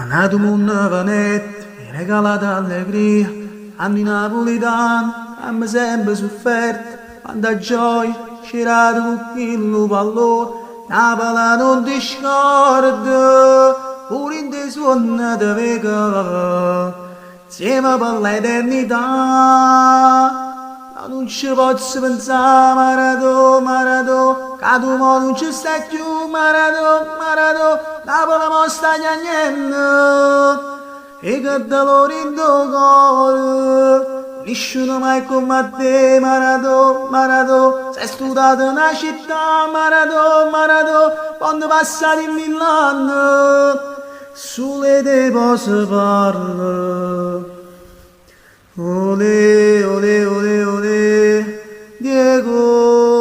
Nato un vanet, mi regalata allegria, anni napolitani, abbiamo sempre sofferto, quanta gioia, c'era con il pallone, Napoli non ti scorda, pure in te suona di vega, insieme per l'eternità. Ma non ci posso pensare, Maradona, Maradona, che tu mo non ci stai più, Maradona, Maradona, Napoli mo sta piangendo, e che dolore in tuo cuore, nessuno mai come te, Maradona, Maradona, sei studiato in una città, Maradona, Maradona, quando passati in Milano, sulle te posso parlare. Ole, ole, ole, ole, Diego.